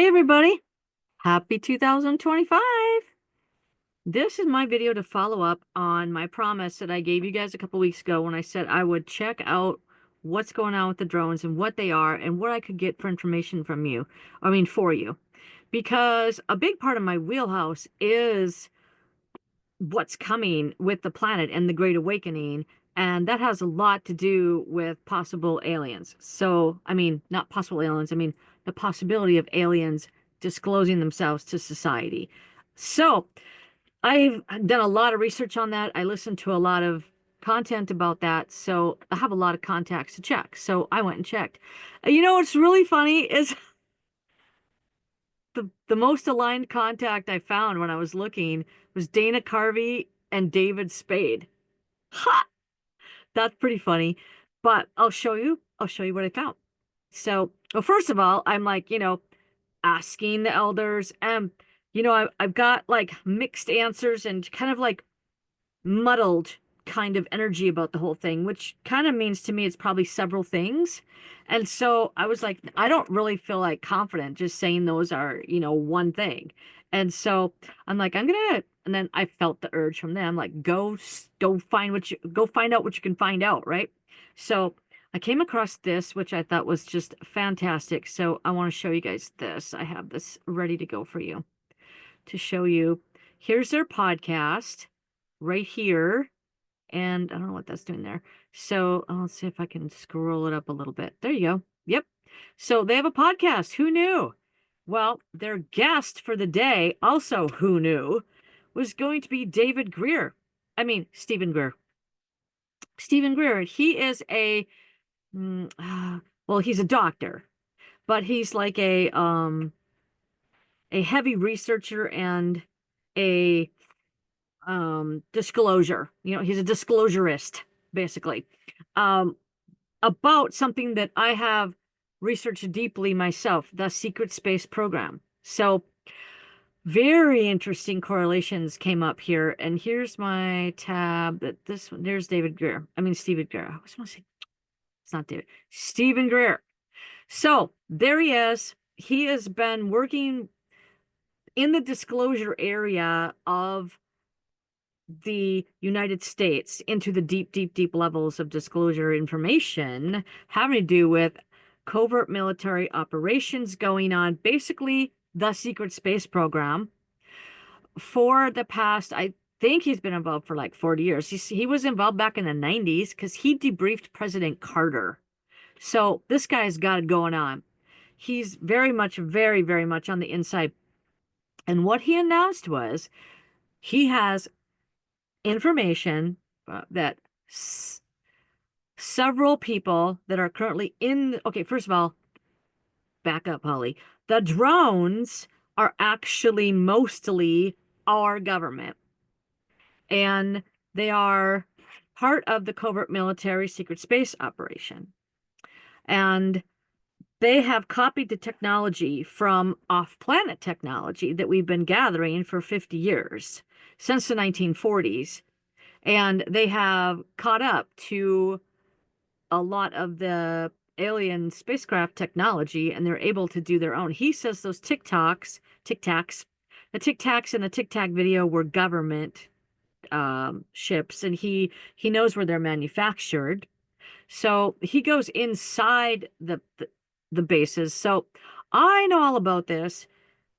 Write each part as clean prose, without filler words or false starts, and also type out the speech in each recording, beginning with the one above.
Hey everybody, happy 2025. This is my video to follow up on my promise that I gave you guys a couple weeks ago when I said I would check out what's going on with the drones and what they are and what I could get for information from you. For you. Because a big part of my wheelhouse is what's coming with the planet and the Great Awakening. And that has a lot to do with possible aliens. So, not possible aliens, the possibility of aliens disclosing themselves to society. So, I've done a lot of research on that. I listened to a lot of content about that. So, I have a lot of contacts to check. So, I went and checked. You know what's really funny is the most aligned contact I found when I was looking was Dana Carvey and David Spade. Ha! That's pretty funny. But I'll show you. I'll show you what I found. So, well, first of all, I'm like, asking the elders, and I've got like mixed answers and kind of like muddled kind of energy about the whole thing, which kind of means to me it's probably several things. And so I was like, I don't really feel like confident just saying those are, one thing. And so I'm like, and then I felt the urge from them, like, go find out what you can find out, right? So I came across this, which I thought was just fantastic. So I want to show you guys this. I have this ready to go for you to show you. Here's their podcast right here. And I don't know what that's doing there. So let's see if I can scroll it up a little bit. There you go. Yep. So they have a podcast. Who knew? Well, their guest for the day, also who knew, was going to be David Greer. Stephen Greer. Stephen Greer. He is well, he's a doctor, but he's like a heavy researcher and a disclosure. He's a disclosurist, basically, um, about something that I have researched deeply myself, the secret space program. So very interesting correlations came up here. And here's my tab that this one, there's David Greer. Stephen Greer. I was going to say, it's not David, Stephen Greer. So there he is. He has been working in the disclosure area of the United States into the deep, deep, deep levels of disclosure information having to do with covert military operations going on, basically the secret space program for the past, I think he's been involved for like 40 years. He was involved back in the 90s because he debriefed President Carter. So this guy's got it going on. He's very much, very, very much on the inside. And what he announced was he has information that several people that are currently in. Okay, first of all, back up, Holly. The drones are actually mostly our government, and they are part of the covert military secret space operation. And they have copied the technology from off-planet technology that we've been gathering for 50 years, since the 1940s. And they have caught up to a lot of the alien spacecraft technology, and they're able to do their own. He says those the Tic Tacs in the Tic Tac video were government ships, and he knows where they're manufactured. So he goes inside the bases. So I know all about this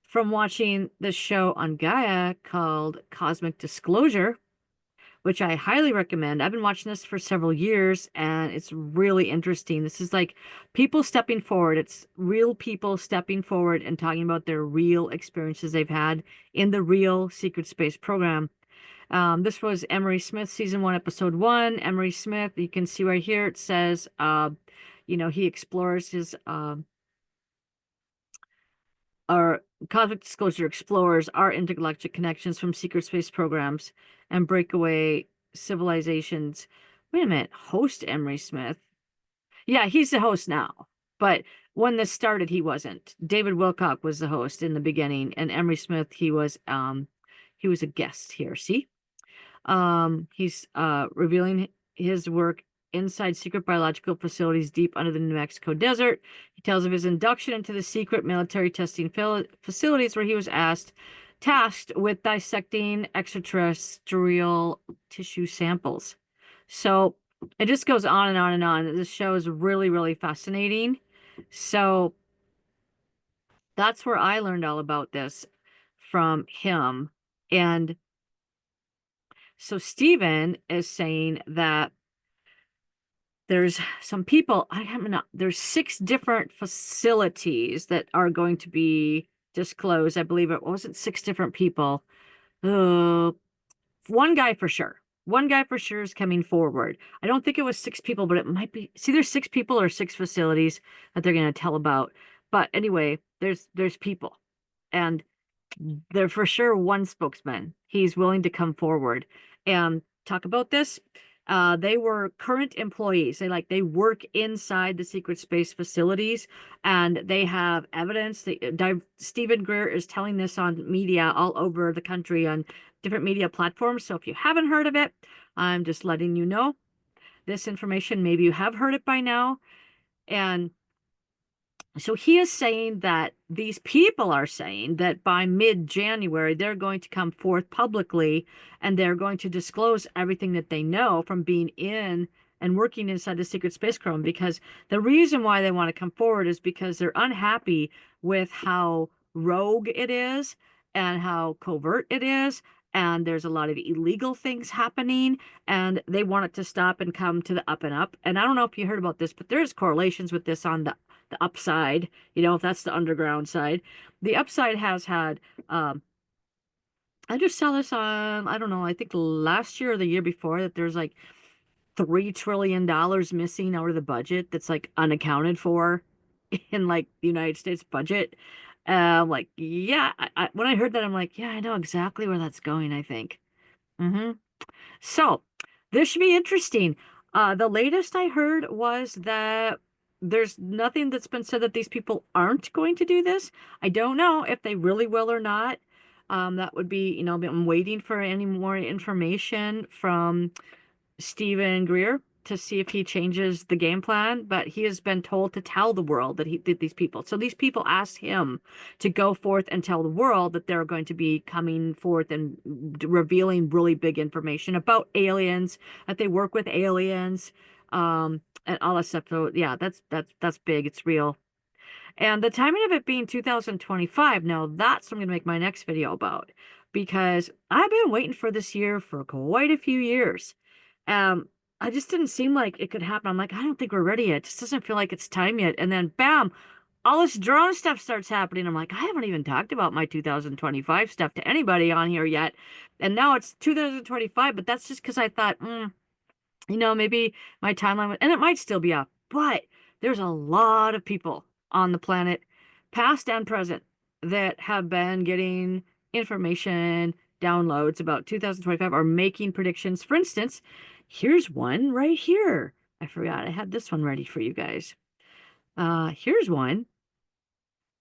from watching this show on Gaia called Cosmic Disclosure, which I highly recommend. I've been watching this for several years and it's really interesting. This is like people stepping forward. It's real people stepping forward and talking about their real experiences they've had in the real secret space program. This was Emery Smith, season 1, episode 1. Emery Smith, you can see right here, it says, he explores his, our Cosmic Disclosure explores our intergalactic connections from secret space programs and breakaway civilizations. Wait a minute, host Emery Smith. Yeah, he's the host now. But when this started, he wasn't. David Wilcock was the host in the beginning, and Emery Smith, he was a guest here. See? He's revealing his work inside secret biological facilities deep under the New Mexico desert. He tells of his induction into the secret military testing facilities where he was tasked with dissecting extraterrestrial tissue samples. So it just goes on and on and on. This show is really, really fascinating. So that's where I learned all about this from him. And so Stephen is saying that there's some people, I don't know, there's 6 different facilities that are going to be disclosed. I believe it wasn't 6 different people. One guy for sure. One guy for sure is coming forward. I don't think it was 6 people, but it might be. See, there's 6 people or 6 facilities that they're going to tell about. But anyway, there's people, and they're for sure one spokesman. He's willing to come forward and talk about this. They were current employees. They work inside the secret space facilities, and they have evidence. Stephen Greer is telling this on media all over the country on different media platforms. So if you haven't heard of it, I'm just letting you know this information. Maybe you have heard it by now. And so he is saying that these people are saying that by mid-January, they're going to come forth publicly and they're going to disclose everything that they know from being in and working inside the secret space program. Because the reason why they want to come forward is because they're unhappy with how rogue it is and how covert it is. And there's a lot of illegal things happening, and they want it to stop and come to the up and up. And I don't know if you heard about this, but there's correlations with this on the upside, if that's the underground side. The upside has had, I just saw this on, I don't know, I think last year or the year before, that there's like $3 trillion missing out of the budget that's like unaccounted for in like the United States budget. Like, yeah, when I heard that, I'm like, yeah, I know exactly where that's going, I think. So this should be interesting. The latest I heard was that there's nothing that's been said that these people aren't going to do this. I don't know if they really will or not. That would be, I'm waiting for any more information from Stephen Greer to see if he changes the game plan, but he has been told to tell the world that he did these people. So these people asked him to go forth and tell the world that they're going to be coming forth and revealing really big information about aliens, that they work with aliens, and all that stuff. So yeah, that's big. It's real. And the timing of it being 2025, now that's what I'm going to make my next video about, because I've been waiting for this year for quite a few years. I just didn't seem like it could happen. I'm like, I don't think we're ready yet. It just doesn't feel like it's time yet. And then bam, all this drone stuff starts happening. I'm like, I haven't even talked about my 2025 stuff to anybody on here yet. And now it's 2025, but that's just because I thought, maybe my timeline, and it might still be off, but there's a lot of people on the planet, past and present, that have been getting information downloads about 2025 or making predictions. For instance, here's one right here. I forgot I had this one ready for you guys. Here's one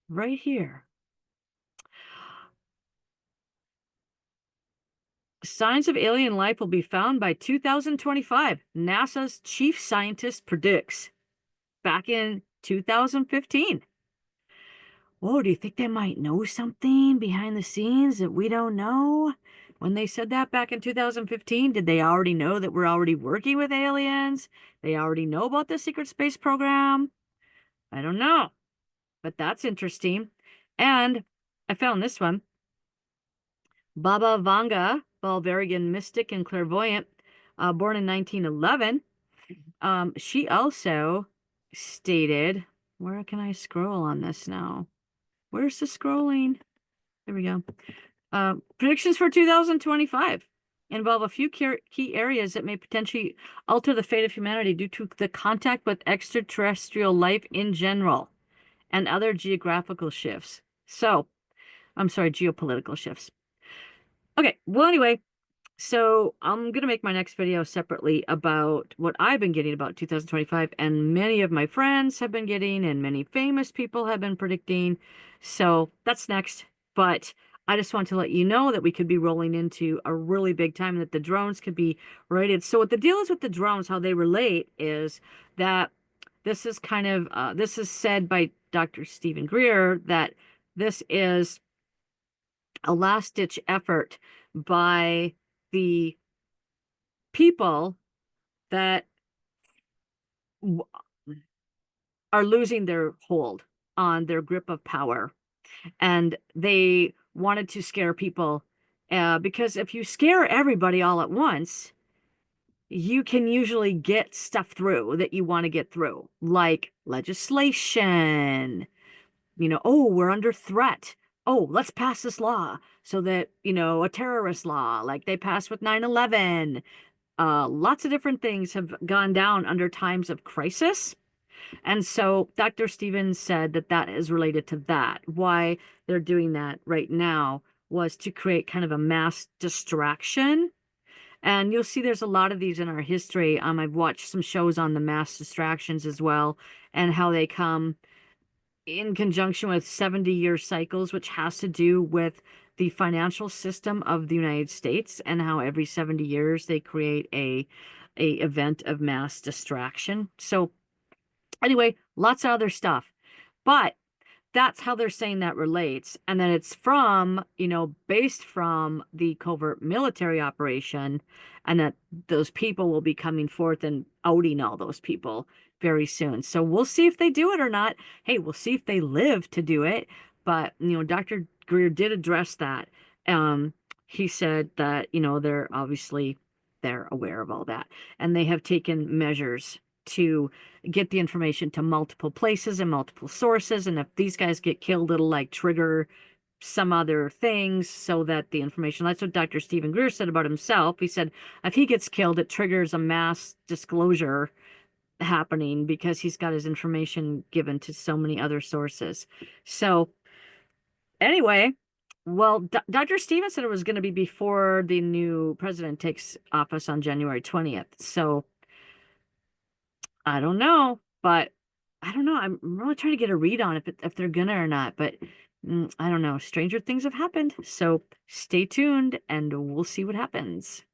right here. Signs of alien life will be found by 2025. NASA's chief scientist predicts. Back in 2015. Whoa, do you think they might know something behind the scenes that we don't know? When they said that back in 2015, did they already know that we're already working with aliens? They already know about the secret space program? I don't know, but that's interesting. And I found this one. Baba Vanga, Bulgarian mystic and clairvoyant, born in 1911. She also stated, where can I scroll on this now? Where's the scrolling? There we go. Predictions for 2025 involve a few key areas that may potentially alter the fate of humanity due to the contact with extraterrestrial life in general and other geographical shifts. So, I'm sorry, geopolitical shifts. Okay, well, anyway, so I'm going to make my next video separately about what I've been getting about 2025, and many of my friends have been getting, and many famous people have been predicting. So that's next. But I just want to let you know that we could be rolling into a really big time, that the drones could be related. So what the deal is with the drones, how they relate is that this is kind of this is said by Dr. Stephen Greer that this is a last ditch effort by the people that w- are losing their hold on their grip of power. And they wanted to scare people because if you scare everybody all at once, you can usually get stuff through that you want to get through, like legislation. Oh, we're under threat. Oh, let's pass this law so that, a terrorist law like they passed with 9/11. Lots of different things have gone down under times of crisis. And so Dr. Stevens said that that is related to that. Why they're doing that right now was to create kind of a mass distraction. And you'll see there's a lot of these in our history. I've watched some shows on the mass distractions as well, and how they come in conjunction with 70-year cycles, which has to do with the financial system of the United States, and how every 70 years they create a event of mass distraction. So anyway, lots of other stuff. But that's how they're saying that relates. And then it's from, based from the covert military operation, and that those people will be coming forth and outing all those people very soon. So we'll see if they do it or not. Hey, we'll see if they live to do it. But, Dr. Greer did address that. Um, he said that, they're aware of all that, and they have taken measures to get the information to multiple places and multiple sources. And if these guys get killed, it'll like trigger some other things so that the information, that's what Dr. Stephen Greer said about himself. He said if he gets killed, it triggers a mass disclosure happening because he's got his information given to so many other sources. So anyway, well, Dr. Stevens said it was going to be before the new president takes office on January 20th. So I don't know, but I don't know. I'm really trying to get a read on if they're gonna or not, but I don't know. Stranger things have happened. So stay tuned and we'll see what happens.